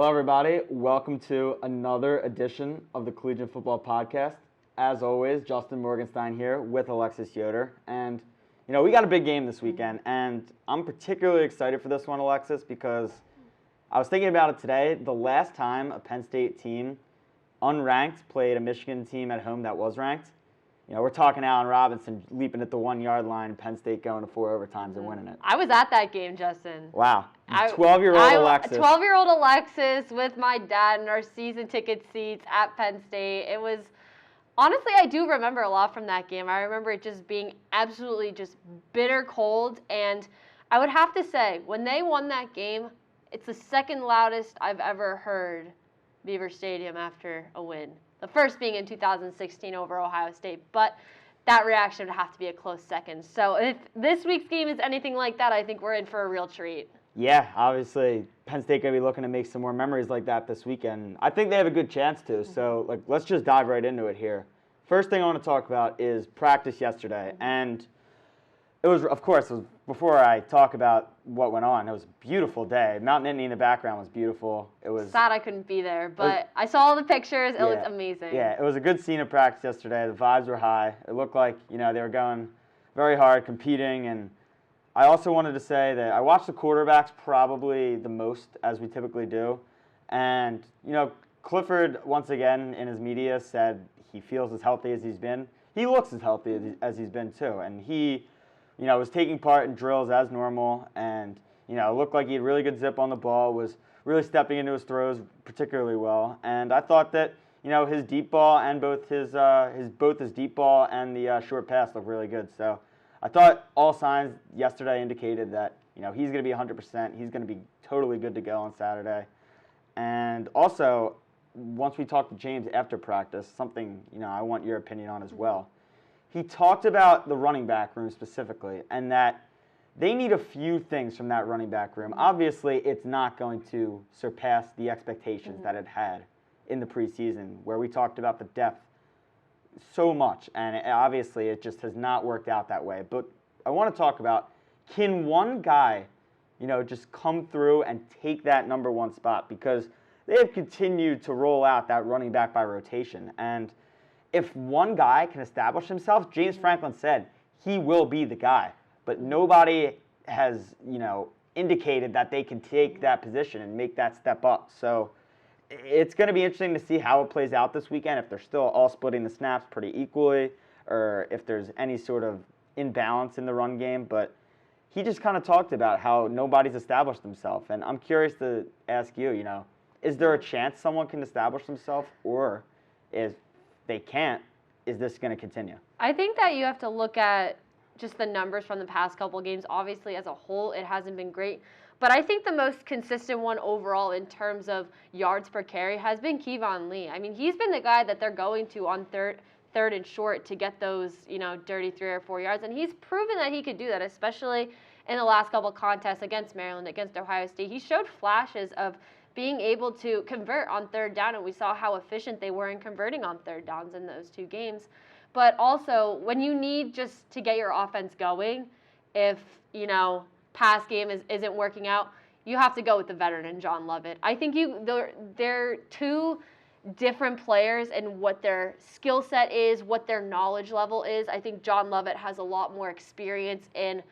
Hello, everybody. Welcome to another edition of the Collegian Football Podcast. As always, Justin Morganstein here with Alexis Yoder. And, we got a big game this weekend, and I'm particularly excited for this one, Alexis, because I was thinking about it today. The last time a Penn State team, unranked, played a Michigan team at home that was ranked, we're talking Allen Robinson leaping at the 1 yard line, Penn State going to 4 overtimes and winning it. I was at that game, Justin. Wow. 12-year-old Alexis. 12-year-old Alexis with my dad in our season ticket seats at Penn State. It was, honestly, I do remember a lot from that game. I remember it just being absolutely just bitter cold. And I would have to say, when they won that game, it's the second loudest I've ever heard Beaver Stadium after a win. The first being in 2016 over Ohio State, but that reaction would have to be a close second. So if this week's game is anything like that, I think we're in for a real treat. Yeah, obviously, Penn State going to be looking to make some more memories like that this weekend. I think they have a good chance to, so let's just dive right into it here. First thing I want to talk about is practice yesterday, and it was before I talk about what went on, it was a beautiful day. Mount Nittany in the background was beautiful. It was sad I couldn't be there, but I saw all the pictures. It looked amazing. Yeah, it was a good scene of practice yesterday. The vibes were high. It looked like, they were going very hard, competing. And I also wanted to say that I watched the quarterbacks probably the most, as we typically do. And, Clifford, once again, in his media said he feels as healthy as he's been. He looks as healthy as he's been, too. And he was taking part in drills as normal, and, it looked like he had really good zip on the ball, was really stepping into his throws particularly well. And I thought that, his deep ball and both his deep ball and the short pass looked really good. So I thought all signs yesterday indicated that, he's going to be 100%. He's going to be totally good to go on Saturday. And also, once we talked to James after practice, something, I want your opinion on as well. He talked about the running back room specifically, and that they need a few things from that running back room. Obviously, it's not going to surpass the expectations that it had in the preseason, where we talked about the depth so much, and obviously it just has not worked out that way. But I want to talk about, can one guy, just come through and take that number one spot? Because they have continued to roll out that running back by rotation, and if one guy can establish himself, James Franklin said he will be the guy. But nobody has, indicated that they can take that position and make that step up. So it's going to be interesting to see how it plays out this weekend, if they're still all splitting the snaps pretty equally, or if there's any sort of imbalance in the run game. But he just kind of talked about how nobody's established himself. And I'm curious to ask you, is there a chance someone can establish themselves, or if they can't, is this going to continue? I think that you have to look at just the numbers from the past couple of games. Obviously, as a whole, it hasn't been great. But I think the most consistent one overall in terms of yards per carry has been Kevon Lee. I mean, he's been the guy that they're going to on third and short to get those, dirty 3 or 4 yards. And he's proven that he could do that, especially in the last couple of contests against Maryland, against Ohio State. He showed flashes of being able to convert on third down, and we saw how efficient they were in converting on third downs in those 2 games. But also, when you need just to get your offense going, if, pass game isn't working out, you have to go with the veteran and John Lovett. I think they're 2 different players in what their skill set is, what their knowledge level is. I think John Lovett has a lot more experience in,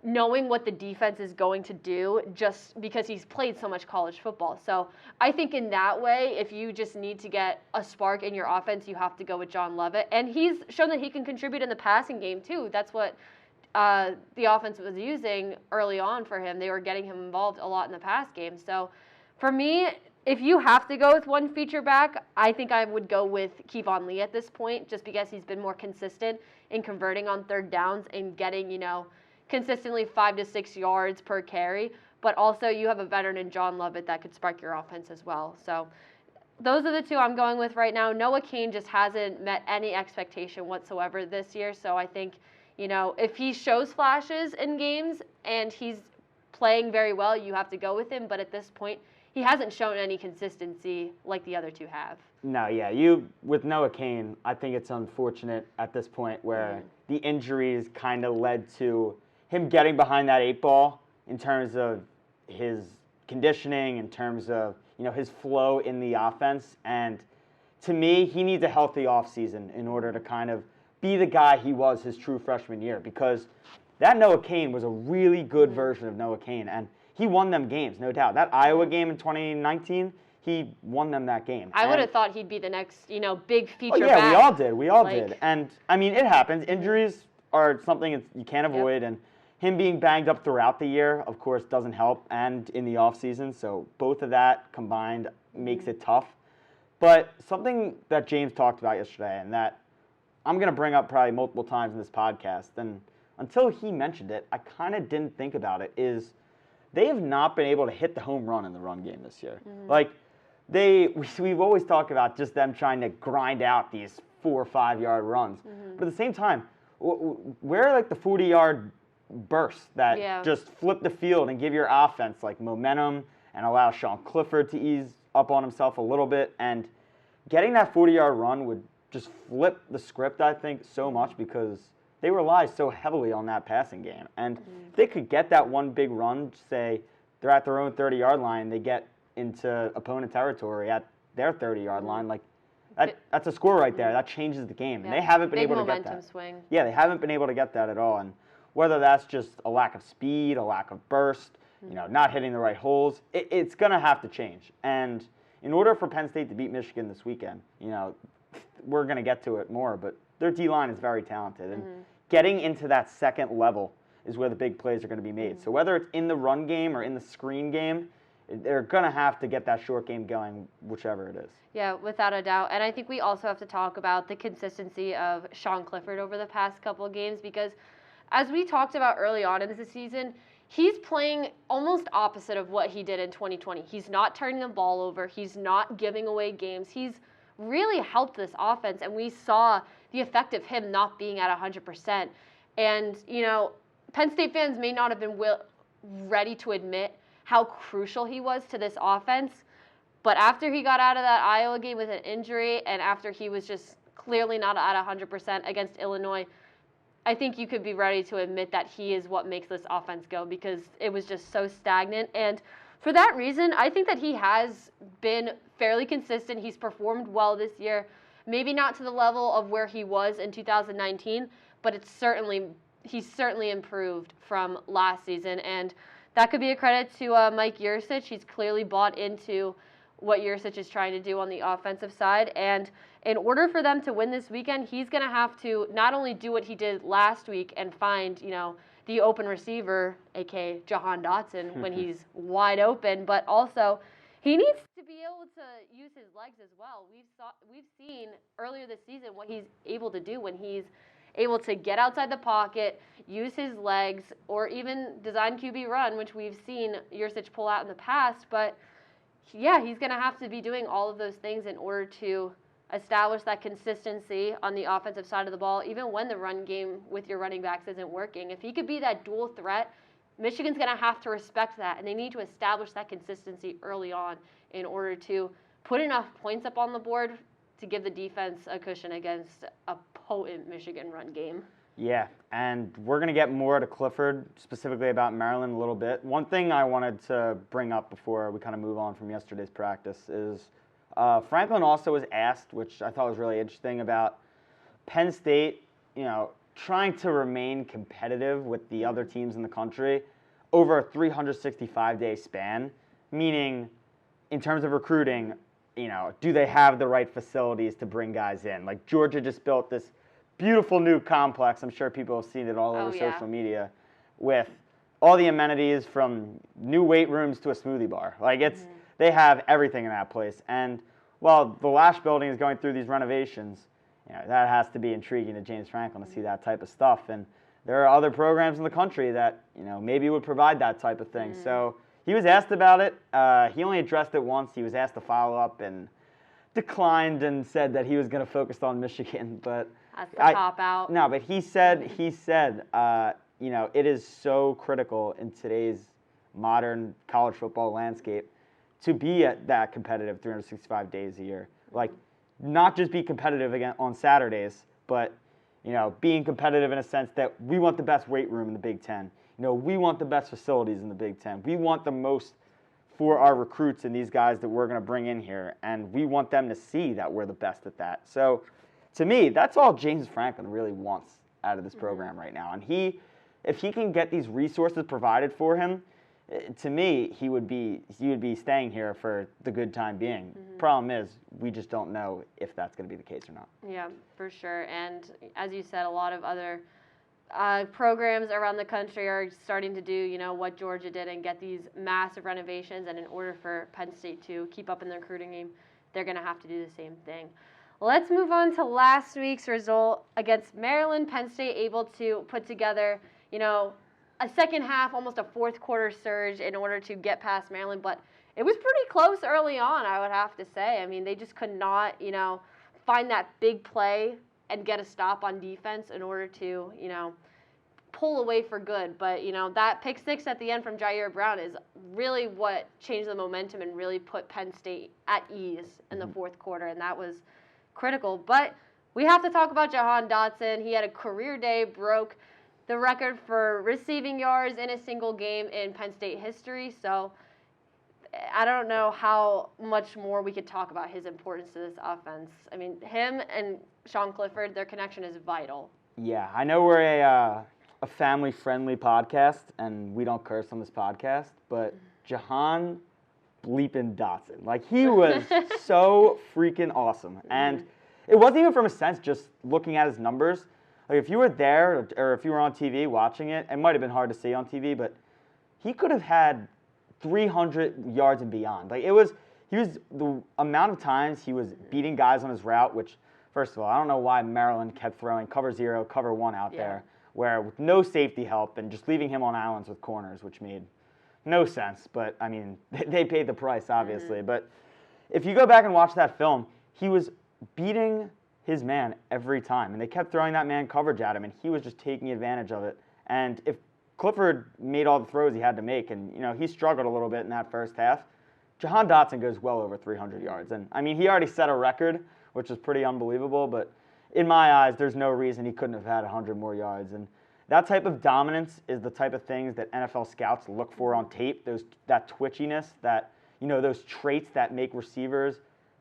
knowing what the defense is going to do just because he's played so much college football. So I think in that way, if you just need to get a spark in your offense, you have to go with John Lovett. And he's shown that he can contribute in the passing game too. That's what the offense was using early on for him. They were getting him involved a lot in the pass game. So for me, if you have to go with one feature back, I think I would go with Kevon Lee at this point, just because he's been more consistent in converting on third downs and getting, consistently 5 to 6 yards per carry, but also you have a veteran in John Lovett that could spark your offense as well. So those are the 2 I'm going with right now. Noah Kane just hasn't met any expectation whatsoever this year. So I think, if he shows flashes in games and he's playing very well, you have to go with him. But at this point, he hasn't shown any consistency like the other 2 have. No, yeah. With Noah Kane, I think it's unfortunate at this point where the injuries kind of led to him getting behind that 8 ball in terms of his conditioning, in terms of, his flow in the offense. And to me, he needs a healthy offseason in order to kind of be the guy he was his true freshman year, because that Noah Kane was a really good version of Noah Kane, and he won them games, no doubt. That Iowa game in 2019, he won them that game. I would have thought he'd be the next, big feature back. back. We all did. We all did. And, I mean, it happens. Injuries are something you can't avoid, and him being banged up throughout the year, of course, doesn't help, and in the offseason. So both of that combined makes it tough. But something that James talked about yesterday, and that I'm going to bring up probably multiple times in this podcast, and until he mentioned it, I kind of didn't think about it, is they have not been able to hit the home run in the run game this year. Like, we've always talked about just them trying to grind out these 4 or 5 yard runs. But at the same time, where are like the 40-yard bursts that just flip the field and give your offense like momentum and allow Sean Clifford to ease up on himself a little bit? And getting that 40-yard run would just flip the script, I think, so much, because they rely so heavily on that passing game. And if they could get that one big run, say they're at their own 30-yard line, they get into opponent territory at their 30-yard line, like that's a score right there. That changes the game. And they haven't been able to get that. Momentum swing. Yeah, they haven't been able to get that at all. And whether that's just a lack of speed, a lack of burst, not hitting the right holes, it's going to have to change. And in order for Penn State to beat Michigan this weekend, we're going to get to it more, but their D-line is very talented. And getting into that second level is where the big plays are going to be made. So whether it's in the run game or in the screen game, they're going to have to get that short game going, whichever it is. Yeah, without a doubt. And I think we also have to talk about the consistency of Sean Clifford over the past couple of games, because as we talked about early on in the season, he's playing almost opposite of what he did in 2020. He's not turning the ball over. He's not giving away games. He's really helped this offense, and we saw the effect of him not being at 100%. And, Penn State fans may not have been ready to admit how crucial he was to this offense, but after he got out of that Iowa game with an injury, and after he was just clearly not at 100% against Illinois, I think you could be ready to admit that he is what makes this offense go, because it was just so stagnant. And for that reason, I think that he has been fairly consistent. He's performed well this year. Maybe not to the level of where he was in 2019, but he's certainly improved from last season. And that could be a credit to Mike Yurcich. He's clearly bought into what Yurcich is trying to do on the offensive side. And in order for them to win this weekend, he's going to have to not only do what he did last week and find, the open receiver, a.k.a. Jahan Dotson, when he's wide open, but also he needs to be able to use his legs as well. We've seen earlier this season what he's able to do when he's able to get outside the pocket, use his legs, or even design QB run, which we've seen Yurcich pull out in the past. But yeah, he's going to have to be doing all of those things in order to establish that consistency on the offensive side of the ball, even when the run game with your running backs isn't working. If he could be that dual threat, Michigan's going to have to respect that, and they need to establish that consistency early on in order to put enough points up on the board to give the defense a cushion against a potent Michigan run game. Yeah, and we're going to get more to Clifford, specifically about Maryland, a little bit. One thing I wanted to bring up before we kind of move on from yesterday's practice is Franklin also was asked, which I thought was really interesting, about Penn State, trying to remain competitive with the other teams in the country over a 365-day span, meaning in terms of recruiting, do they have the right facilities to bring guys in? Like, Georgia just built this beautiful new complex. I'm sure people have seen it all over social media, with all the amenities from new weight rooms to a smoothie bar. Like, they have everything in that place. And while the Lash building is going through these renovations, that has to be intriguing to James Franklin to see that type of stuff. And there are other programs in the country that, maybe would provide that type of thing. So he was asked about it. He only addressed it once. He was asked to follow up and declined and said that he was going to focus on Michigan. But that's the cop out. No, but he said, it is so critical in today's modern college football landscape to be at that competitive 365 days a year. Like, not just be competitive again on Saturdays, but, being competitive in a sense that we want the best weight room in the Big Ten. We want the best facilities in the Big Ten. We want the most for our recruits and these guys that we're going to bring in here, and we want them to see that we're the best at that. So, to me, that's all James Franklin really wants out of this program right now. And if he can get these resources provided for him, to me, he would be staying here for the good time being. Problem is, we just don't know if that's going to be the case or not. Yeah, for sure. And as you said, a lot of other programs around the country are starting to do, what Georgia did and get these massive renovations. And in order for Penn State to keep up in the recruiting game, they're going to have to do the same thing. Let's move on to last week's result against Maryland. Penn State able to put together, a second half, almost a fourth quarter surge in order to get past Maryland. But it was pretty close early on, I would have to say. I mean, they just could not, find that big play and get a stop on defense in order to, pull away for good. But, that pick six at the end from Jair Brown is really what changed the momentum and really put Penn State at ease in the fourth quarter. And that was critical. But we have to talk about Jahan Dotson. He had a career day, broke the record for receiving yards in a single game in Penn State history. So I don't know how much more we could talk about his importance to this offense. I mean, him and Sean Clifford, their connection is vital. Yeah, I know we're a family-friendly podcast, and we don't curse on this podcast, but Jahan bleeping Dotson. Like, he was so freaking awesome. And it wasn't even from a sense just looking at his numbers. Like, if you were there or if you were on TV watching it, it might have been hard to see on TV, but he could have had 300 yards and beyond. Like, the amount of times he was beating guys on his route, which, first of all, I don't know why Maryland kept throwing cover 0, cover 1 out there, where with no safety help and just leaving him on islands with corners, which made no sense. But, I mean, they paid the price, obviously. But if you go back and watch that film, he was beating his man every time. And they kept throwing that man coverage at him, and he was just taking advantage of it. And if Clifford made all the throws he had to make, and, he struggled a little bit in that first half, Jahan Dotson goes well over 300 yards. And, I mean, he already set a record, which is pretty unbelievable, but in my eyes, there's no reason he couldn't have had 100 more yards. And that type of dominance is the type of things that NFL scouts look for on tape, that twitchiness, that, those traits that make receivers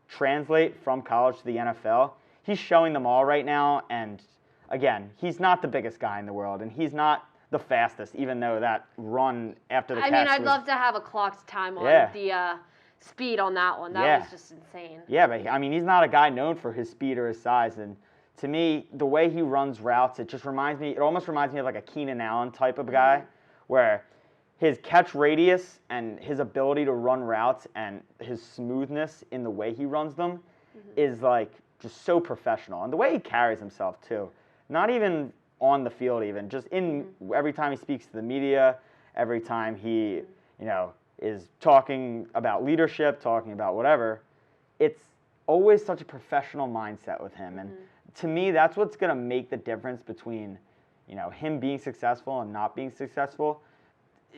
translate from college to the NFL. He's showing them all right now, and again, he's not the biggest guy in the world, and he's not the fastest, even though that run after the catch I'd love to have a clocked time on the speed on that one. That was just insane. Yeah, but, I mean, he's not a guy known for his speed or his size, and to me, the way he runs routes, it almost reminds me of like a Keenan Allen type of guy, where his catch radius and his ability to run routes and his smoothness in the way he runs them is like just so professional. And the way he carries himself too, not even on the field even, just in every time he speaks to the media, every time he, is talking about leadership, talking about whatever, it's always such a professional mindset with him. And to me, that's what's going to make the difference between, him being successful and not being successful.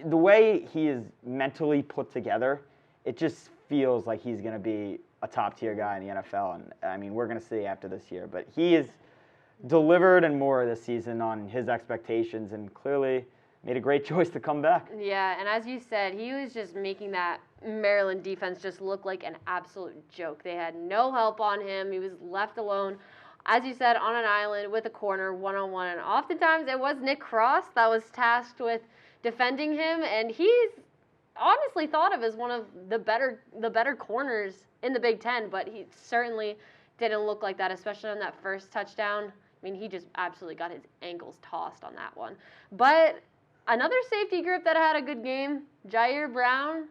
The way he is mentally put together, it just feels like he's going to be a top-tier guy in the NFL. And, I mean, we're going to see after this year. But he has delivered and more this season on his expectations and clearly made a great choice to come back. Yeah, and as you said, he was just making that Maryland defense just look like an absolute joke. They had no help on him. He was left alone, as you said, on an island with a corner, one-on-one. And oftentimes it was Nick Cross that was tasked with defending him, and he's honestly thought of as one of the better corners in the Big Ten, but he certainly didn't look like that, especially on that first touchdown. I mean, he just absolutely got his ankles tossed on that one. But another safety group that had a good game, Jair Brown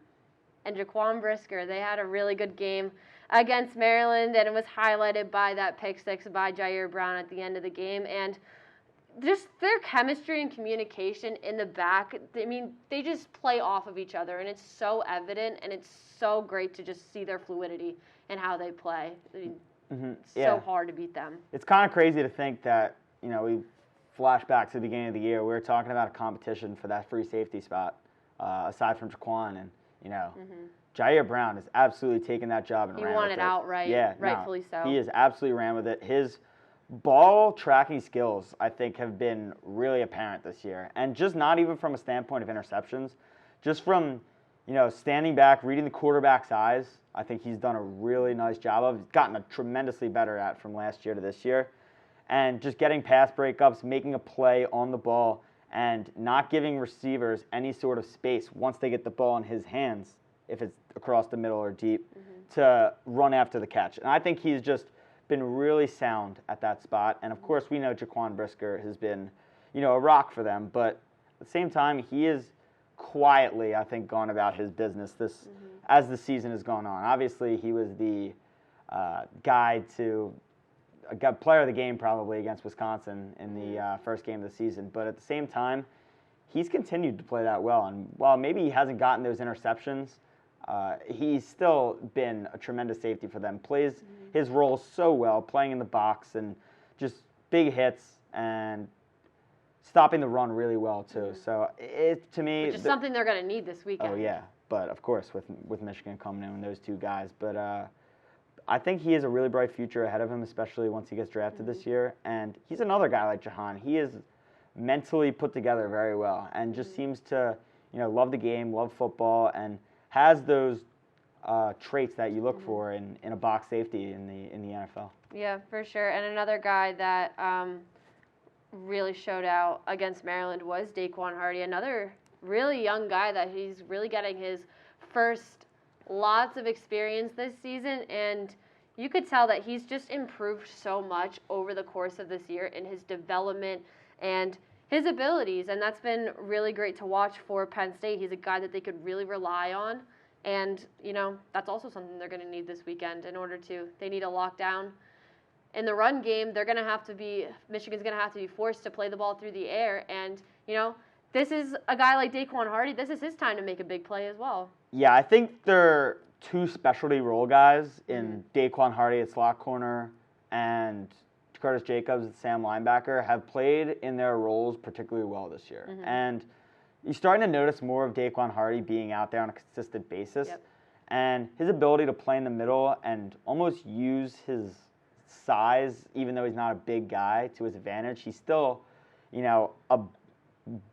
and Jaquan Brisker, they had a really good game against Maryland, and it was highlighted by that pick six by Jair Brown at the end of the game. And just their chemistry and communication in the back, I mean, they just play off of each other, and it's so evident, and it's so great to just see their fluidity and how they play. I mean, it's so hard to beat them. It's kind of crazy to think that, we flash back to the beginning of the year, we were talking about a competition for that free safety spot, aside from Jaquan, and, Jair Brown has absolutely taken that job and ran with it. He won it outright, rightfully so. He has absolutely ran with it. His ball tracking skills, I think, have been really apparent this year. And just not even from a standpoint of interceptions, just from, standing back, reading the quarterback's eyes, I think he's done a really nice job of. He's gotten a tremendously better at from last year to this year. And just getting pass breakups, making a play on the ball, and not giving receivers any sort of space once they get the ball in his hands, if it's across the middle or deep, to run after the catch. And I think he's just been really sound at that spot. And, of course, we know Jaquan Brisker has been, a rock for them. But at the same time, he is quietly, I think, gone about his business as the season has gone on. Obviously, he was the guy to player of the game probably against Wisconsin in the first game of the season. But at the same time, he's continued to play that well. And while maybe he hasn't gotten those interceptions, he's still been a tremendous safety for them. Plays his role so well, playing in the box and just big hits and stopping the run really well too. So to me, which is something they're going to need this weekend. Oh yeah, but of course with Michigan coming in and those two guys, but I think he has a really bright future ahead of him, especially once he gets drafted this year. And he's another guy like Jahan. He is mentally put together very well and just seems to love the game, love football, and has those traits that you look for in a box safety in the NFL. Yeah, for sure. And another guy that really showed out against Maryland was Daquan Hardy, another really young guy that he's really getting his first lots of experience this season, and you could tell that he's just improved so much over the course of this year in his development and his abilities, and that's been really great to watch for Penn State. He's a guy that they could really rely on, and that's also something they're going to need this weekend they need a lockdown. In the run game, Michigan's going to have to be forced to play the ball through the air, and this is a guy like Daquan Hardy. This is his time to make a big play as well. Yeah, I think they're two specialty role guys in Daquan Hardy at slot corner and Curtis Jacobs at Sam linebacker have played in their roles particularly well this year. And you're starting to notice more of Daquan Hardy being out there on a consistent basis. Yep. And his ability to play in the middle and almost use his size, even though he's not a big guy, to his advantage. He's still, a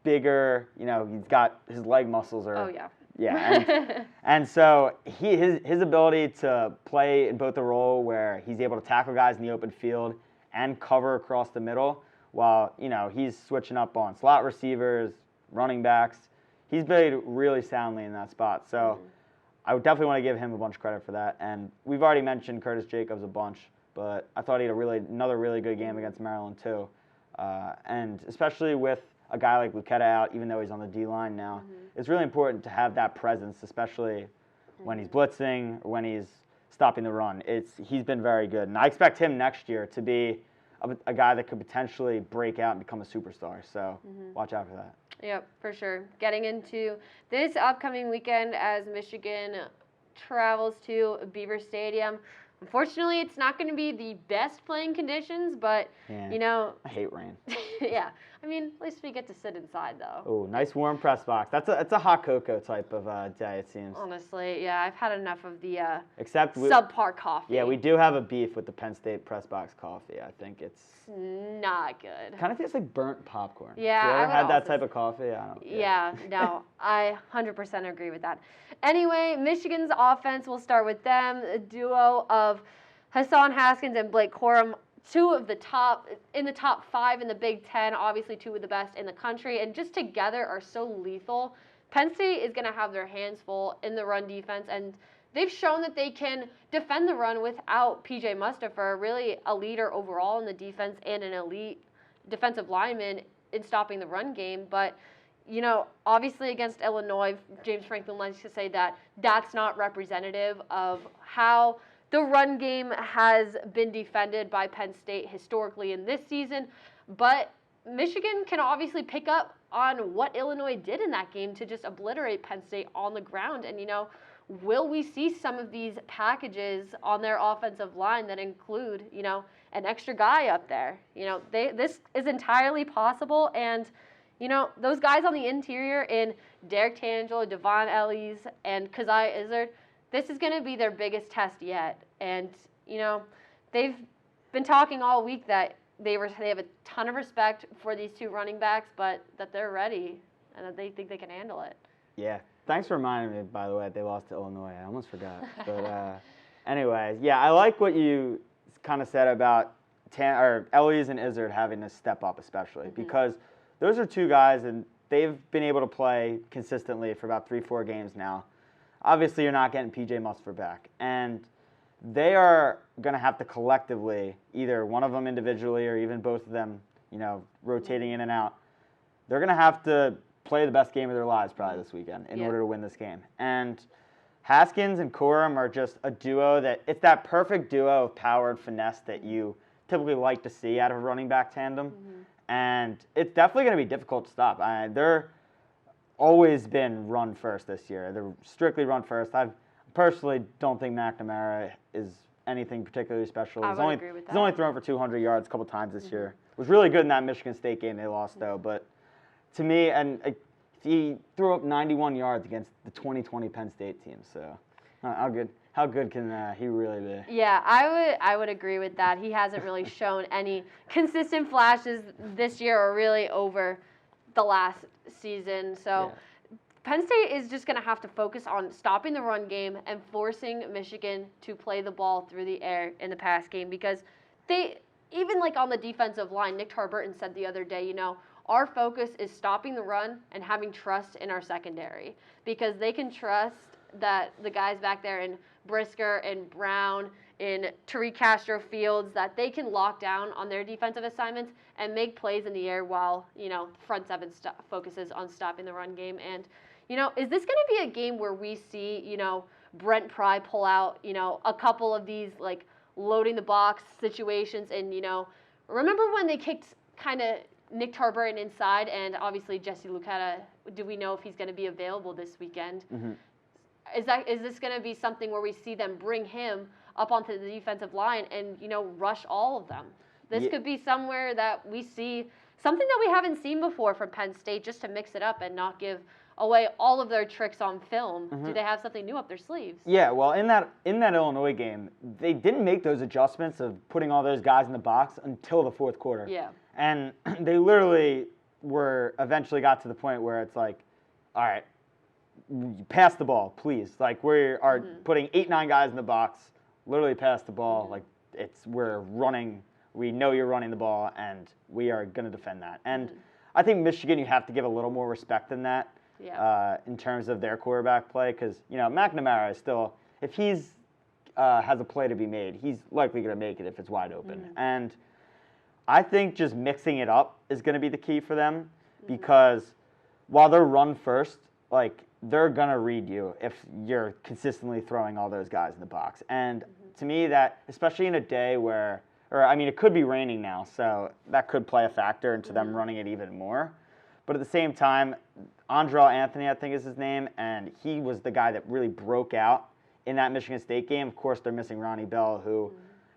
bigger, he's got his leg muscles are. Oh, yeah. Yeah, and so his ability to play in both the role where he's able to tackle guys in the open field and cover across the middle while, he's switching up on slot receivers, running backs. He's played really soundly in that spot. So I would definitely want to give him a bunch of credit for that. And we've already mentioned Curtis Jacobs a bunch, but I thought he had another really good game against Maryland too. And especially with a guy like Lucetta out, even though he's on the D-line now, it's really important to have that presence, especially when he's blitzing or when he's stopping the run. He's been very good. And I expect him next year to be a guy that could potentially break out and become a superstar. So watch out for that. Yep, for sure. Getting into this upcoming weekend as Michigan travels to Beaver Stadium. Unfortunately, it's not going to be the best playing conditions, but, I hate rain. Yeah. I mean, at least we get to sit inside, though. Oh, nice warm press box. It's a hot cocoa type of day, it seems. Honestly, yeah, I've had enough of the subpar coffee. Yeah, we do have a beef with the Penn State press box coffee. I think it's not good. Kind of tastes like burnt popcorn. Yeah, have you ever had that type say, of coffee? I don't. Yeah, no, I 100% agree with that. Anyway, Michigan's offense, we'll start with them. A duo of Hassan Haskins and Blake Corum, two of the top 5 in the Big Ten, obviously two of the best in the country, and just together are so lethal. Penn State is going to have their hands full in the run defense, and they've shown that they can defend the run without P.J. Mustafa, really a leader overall in the defense and an elite defensive lineman in stopping the run game. But, obviously against Illinois, James Franklin likes to say that that's not representative of how the run game has been defended by Penn State historically in this season. But Michigan can obviously pick up on what Illinois did in that game to just obliterate Penn State on the ground. And, will we see some of these packages on their offensive line that include, an extra guy up there? This is entirely possible. And, those guys on the interior in Derek Tangelo, Devon Ellis, and Keziah Izzard, this is going to be their biggest test yet. And, they've been talking all week that they have a ton of respect for these two running backs, but that they're ready and that they think they can handle it. Yeah. Thanks for reminding me, by the way, they lost to Illinois. I almost forgot. But anyways, yeah, I like what you kind of said about Ellies and Izzard having to step up, especially because those are two guys, and they've been able to play consistently for about 3-4 games now. Obviously, you're not getting PJ Musfer back, and they are going to have to collectively, either one of them individually or even both of them, rotating in and out. They're going to have to play the best game of their lives probably this weekend in order to win this game. And Haskins and Corum are just a duo it's that perfect duo of power and finesse that you typically like to see out of a running back tandem. And it's definitely going to be difficult to stop. They're always been run first this year. They're strictly run first. I personally don't think McNamara is anything particularly special. I would agree with that. He's only thrown for 200 yards a couple times this year. Was really good in that Michigan State game they lost, though. But to me, he threw up 91 yards against the 2020 Penn State team. So how good can he really be? Yeah, I would agree with that. He hasn't really shown any consistent flashes this year or really over the last season. So Penn State is just going to have to focus on stopping the run game and forcing Michigan to play the ball through the air in the pass game, because even like on the defensive line, Nick Tarburton said the other day, our focus is stopping the run and having trust in our secondary, because they can trust that the guys back there in Brisker and Brown, in Tariq Castro Fields, that they can lock down on their defensive assignments and make plays in the air while, front seven focuses on stopping the run game. And, is this going to be a game where we see, Brent Pry pull out, a couple of these, like, loading the box situations? And, remember when they kicked kind of Nick Tarburton inside, and obviously Jesse Lucetta, do we know if he's going to be available this weekend? Is this going to be something where we see them bring him up onto the defensive line and, rush all of them? This could be somewhere that we see something that we haven't seen before from Penn State, just to mix it up and not give away all of their tricks on film. Do they have something new up their sleeves? Yeah, well, in that Illinois game, they didn't make those adjustments of putting all those guys in the box until the fourth quarter. Yeah. And they literally eventually got to the point where it's like, all right, pass the ball, please. Like, we are putting 8-9 guys in the box, literally pass the ball. Like, we're running. We know you're running the ball, and we are going to defend that. And I think Michigan, you have to give a little more respect than that in terms of their quarterback play, because, McNamara is still, if he's has a play to be made, he's likely going to make it if it's wide open. And I think just mixing it up is going to be the key for them, because while they're run first, like, they're going to read you if you're consistently throwing all those guys in the box. And to me, that, especially in a day where, it could be raining now, so that could play a factor into them running it even more. But at the same time, Andrell Anthony, I think is his name, and he was the guy that really broke out in that Michigan State game. Of course, they're missing Ronnie Bell, who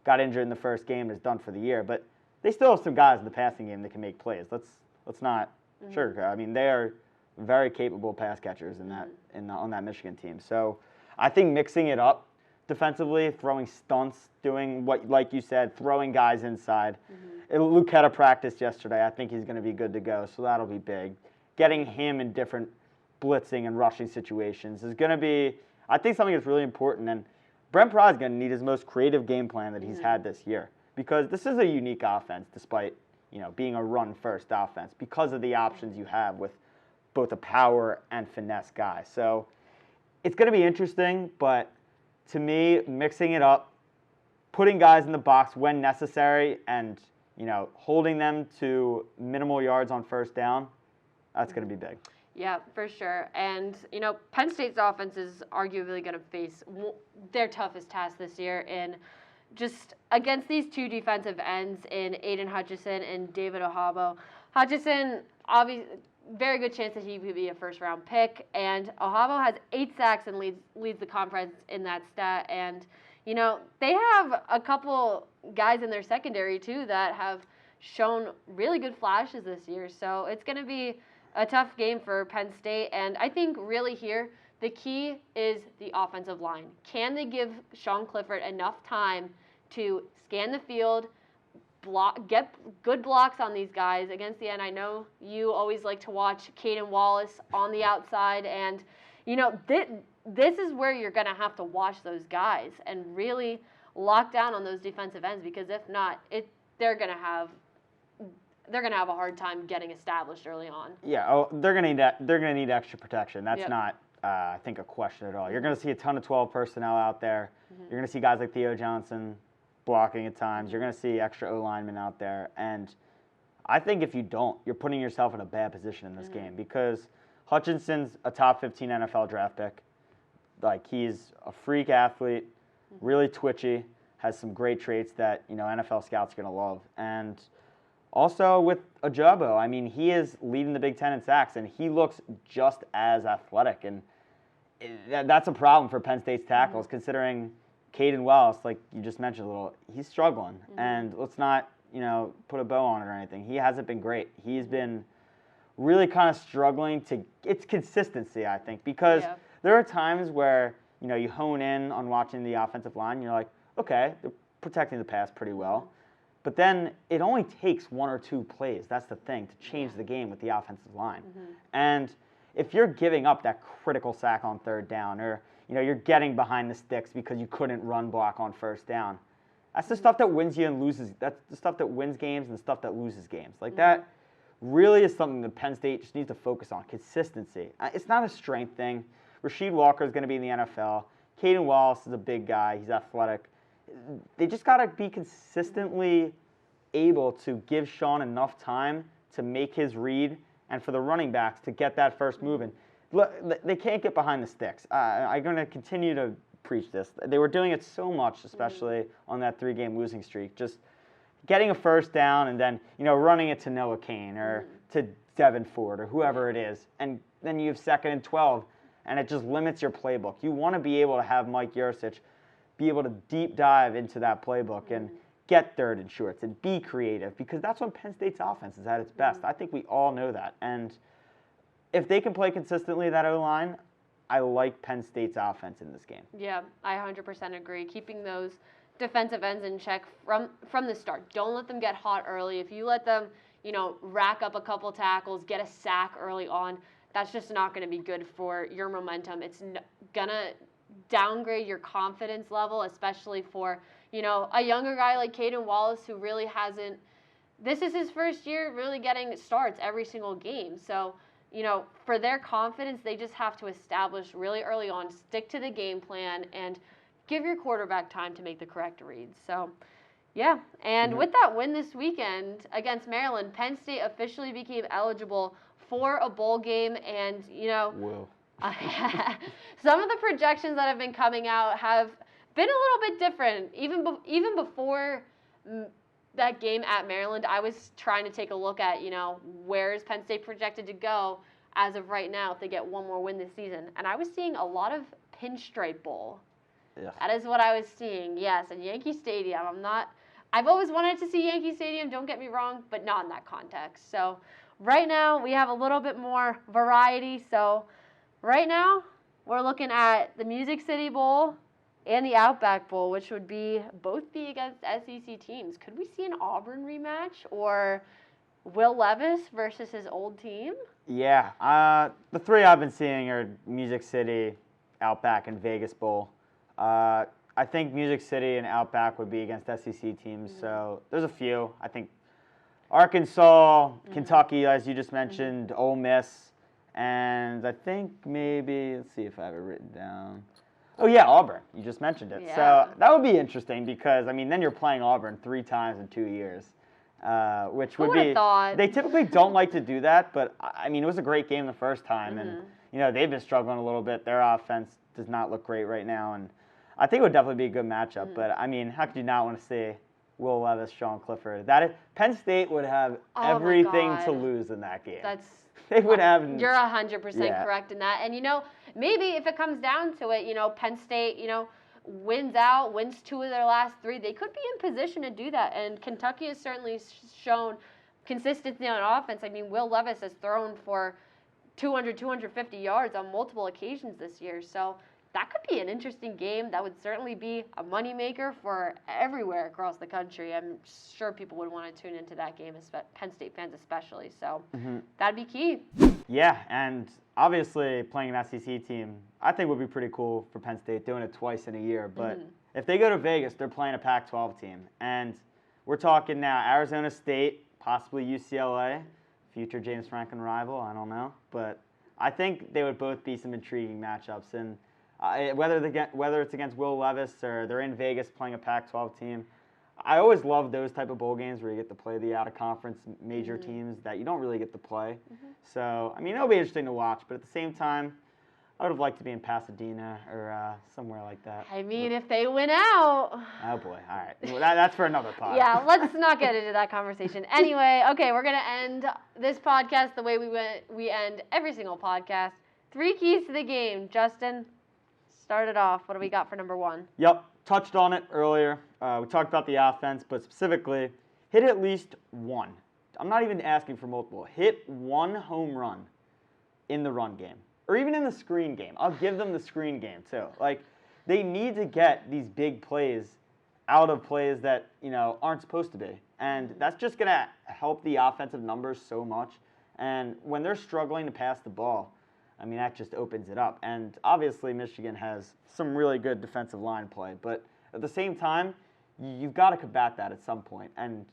got injured in the first game and is done for the year. But they still have some guys in the passing game that can make plays. Let's not sugarcoat. They are very capable pass catchers on that Michigan team. So I think mixing it up defensively, throwing stunts, doing what, like you said, throwing guys inside. Lucetta practiced yesterday. I think he's going to be good to go, so that'll be big. Getting him in different blitzing and rushing situations is going to be, I think, something that's really important. And Brent Pry is going to need his most creative game plan that he's had this year, because this is a unique offense, despite being a run-first offense, because of the options you have with both a power and finesse guy. So it's going to be interesting, but to me, mixing it up, putting guys in the box when necessary, and holding them to minimal yards on first down, that's going to be big. Yeah, for sure. And, Penn State's offense is arguably going to face their toughest task this year in just against these two defensive ends in Aiden Hutchinson and David Ohabo. Hutchinson, obviously, very good chance that he could be a first-round pick. And Ohabo has 8 sacks and leads the conference in that stat. And, they have a couple guys in their secondary, too, that have shown really good flashes this year. So it's going to be a tough game for Penn State. And I think really here, the key is the offensive line. Can they give Sean Clifford enough time to scan the field, get good blocks on these guys against the end? I know you always like to watch Caden Wallace on the outside, and this is where you're going to have to watch those guys and really lock down on those defensive ends, because if not, they're going to have a hard time getting established early on. Yeah, they're going to need extra protection. That's Yep. not, I think, a question at all. You're going to see a ton of 12 personnel out there. You're going to see guys like Theo Johnson blocking at times. You're going to see extra O-linemen out there. And I think if you don't, you're putting yourself in a bad position in this game, because Hutchinson's a top 15 NFL draft pick. Like, he's a freak athlete, really twitchy, has some great traits that, NFL scouts are going to love. And also with Ojabo, I mean, he is leading the Big Ten in sacks, and he looks just as athletic. And that's a problem for Penn State's tackles, considering Caden Wallace, like you just mentioned a little, he's struggling. And let's not, put a bow on it or anything. He hasn't been great. He's been really kind of struggling it's consistency, I think, because there are times where, you hone in on watching the offensive line, and you're like, okay, they're protecting the pass pretty well. But then it only takes one or two plays, that's the thing, to change the game with the offensive line. And if you're giving up that critical sack on third down, or you're getting behind the sticks because you couldn't run block on first down, that's the stuff that wins you and loses. That's the stuff that wins games and the stuff that loses games. Like that really is something that Penn State just needs to focus on, consistency. It's not a strength thing. Rasheed Walker is going to be in the NFL. Caden Wallace is a big guy. He's athletic. They just got to be consistently able to give Sean enough time to make his read and for the running backs to get that first move. And look, they can't get behind the sticks. I'm going to continue to preach this. They were doing it so much, especially on that 3-game losing streak. Just getting a first down and then, running it to Noah Kane or to Devin Ford or whoever it is. And then you have 2nd and 12, and it just limits your playbook. You want to be able to have Mike Yurcich be able to deep dive into that playbook and get 3rd and shorts and be creative, because that's when Penn State's offense is at its best. I think we all know that. And if they can play consistently that O-line, I like Penn State's offense in this game. Yeah, I 100% agree. Keeping those defensive ends in check from the start. Don't let them get hot early. If you let them, rack up a couple tackles, get a sack early on, that's just not going to be good for your momentum. It's going to downgrade your confidence level, especially for, a younger guy like Caden Wallace, who really hasn't, this is his first year really getting starts every single game. So, for their confidence, they just have to establish really early on, stick to the game plan, and give your quarterback time to make the correct reads. So, yeah. And with that win this weekend against Maryland, Penn State officially became eligible for a bowl game. And, Whoa. some of the projections that have been coming out have been a little bit different. Even before that game at Maryland, I was trying to take a look at, where is Penn State projected to go as of right now if they get one more win this season. And I was seeing a lot of Pinstripe Bowl. Yeah. That is what I was seeing, yes, in Yankee Stadium. I've always wanted to see Yankee Stadium, don't get me wrong, but not in that context. So right now we have a little bit more variety. So right now we're looking at the Music City Bowl and the Outback Bowl, which would both be against SEC teams. Could we see an Auburn rematch or Will Levis versus his old team? Yeah, the 3 I've been seeing are Music City, Outback, and Vegas Bowl. I think Music City and Outback would be against SEC teams, so there's a few. I think Arkansas, Kentucky, as you just mentioned, Ole Miss, and I think maybe, let's see if I have it written down. Oh, yeah, Auburn. You just mentioned it. Yeah. So that would be interesting because, then you're playing Auburn 3 times in 2 years, which would be – thought. They typically don't like to do that, but, it was a great game the first time, and, they've been struggling a little bit. Their offense does not look great right now, and I think it would definitely be a good matchup. But, how could you not want to see Will Levis, Sean Clifford? Penn State would have everything to lose in that game. They would have. You're 100% correct in that. And, maybe if it comes down to it, Penn State, wins 2 of their last 3, they could be in position to do that. And Kentucky has certainly shown consistency on offense. Will Levis has thrown for 200, 250 yards on multiple occasions this year. So that could be an interesting game. That would certainly be a moneymaker for everywhere across the country. I'm sure people would want to tune into that game, Penn State fans especially. So that'd be key. Yeah, and obviously playing an SEC team, I think would be pretty cool for Penn State doing it twice in a year. But if they go to Vegas, they're playing a Pac-12 team. And we're talking now Arizona State, possibly UCLA, future James Franklin rival, I don't know. But I think they would both be some intriguing matchups. And whether it's against Will Levis or they're in Vegas playing a Pac-12 team, I always love those type of bowl games where you get to play the out-of-conference major teams that you don't really get to play. So, I mean, it'll be interesting to watch. But at the same time, I would have liked to be in Pasadena or somewhere like that. I mean, if they win out. Oh, boy. All right. Well, that's for another pod. Yeah, let's not get into that conversation. Anyway, okay, we're going to end this podcast the way we end every single podcast. 3 keys to the game. Justin, start it off. What do we got for number 1? Yep. Touched on it earlier. We talked about the offense, but specifically, hit at least one. I'm not even asking for multiple. Hit one home run in the run game, or even in the screen game. I'll give them the screen game too. Like, they need to get these big plays out of plays that aren't supposed to be, and that's just gonna help the offensive numbers so much. And when they're struggling to pass the ball, I mean, that just opens it up. And obviously, Michigan has some really good defensive line play. But at the same time, you've got to combat that at some point. And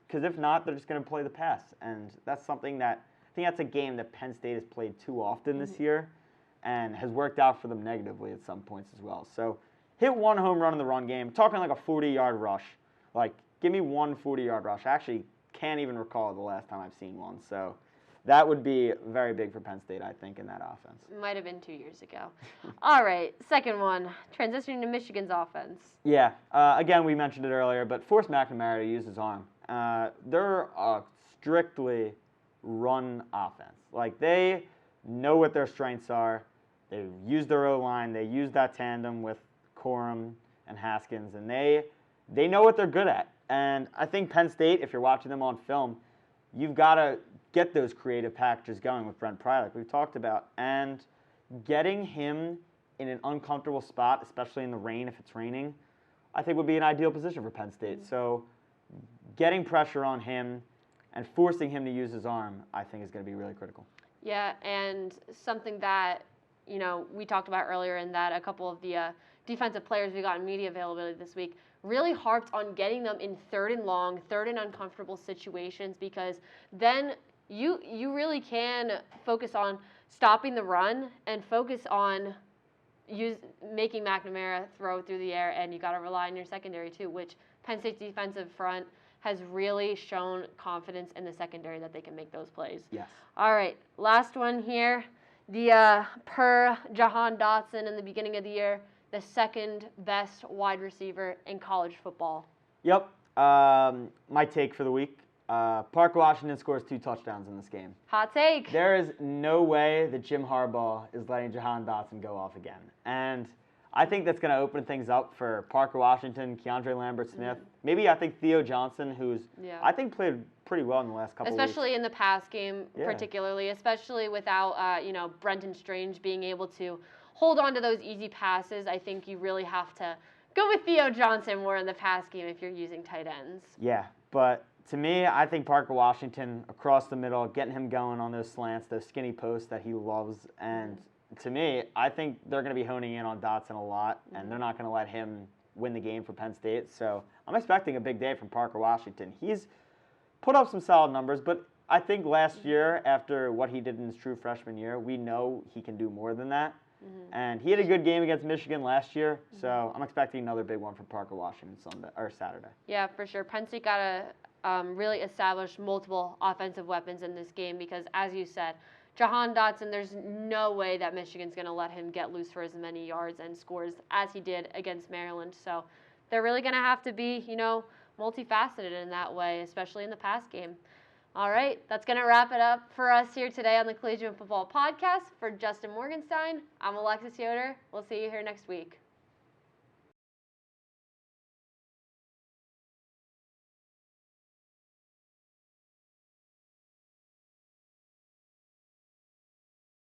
because if not, they're just going to play the pass. And that's something that I think that's a game that Penn State has played too often this year and has worked out for them negatively at some points as well. So hit one home run in the run game. I'm talking like a 40-yard rush. Like, give me one 40-yard rush. I actually can't even recall the last time I've seen one. So that would be very big for Penn State, I think, in that offense. Might have been 2 years ago. All right, second one, transitioning to Michigan's offense. Yeah, again, we mentioned it earlier, but force McNamara to use his arm. They're a strictly run offense. Like, they know what their strengths are. They use their O-line. They use that tandem with Corum and Haskins, and they know what they're good at. And I think Penn State, if you're watching them on film, you've got to get those creative packages going with Brent Pry, like we've talked about. And getting him in an uncomfortable spot, especially in the rain if it's raining, I think would be an ideal position for Penn State. So getting pressure on him and forcing him to use his arm, I think, is going to be really critical. Yeah, and something that, we talked about earlier in that a couple of the defensive players we got in media availability this week really harped on getting them in 3rd and long, 3rd and uncomfortable situations, because then you really can focus on stopping the run and focus on making McNamara throw through the air, and you got to rely on your secondary too, which Penn State's defensive front has really shown confidence in the secondary that they can make those plays. Yes. All right, last one here. The per Jahan Dotson in the beginning of the year, the second best wide receiver in college football. Yep. My take for the week. Parker Washington scores 2 touchdowns in this game. Hot take. There is no way that Jim Harbaugh is letting Jahan Dotson go off again. And I think that's going to open things up for Parker Washington, Keandre Lambert-Smith. Maybe I think Theo Johnson, who's I think played pretty well in the last couple of weeks. Especially in the pass game, particularly, especially without Brenton Strange being able to hold on to those easy passes. I think you really have to go with Theo Johnson more in the pass game if you're using tight ends. Yeah, but to me, I think Parker Washington across the middle, getting him going on those slants, those skinny posts that he loves. And to me, I think they're going to be honing in on Dotson a lot, and they're not going to let him win the game for Penn State. So I'm expecting a big day from Parker Washington. He's put up some solid numbers, but I think last year, after what he did in his true freshman year, we know he can do more than that. And he had a good game against Michigan last year, so I'm expecting another big one from Parker Washington Saturday. Yeah, for sure. Penn State got to really establish multiple offensive weapons in this game because, as you said, Jahan Dotson, there's no way that Michigan's going to let him get loose for as many yards and scores as he did against Maryland. So they're really going to have to be, multifaceted in that way, especially in the pass game. All right, that's going to wrap it up for us here today on the Collegian Football Podcast. For Justin Morganstein, I'm Alexis Yoder. We'll see you here next week.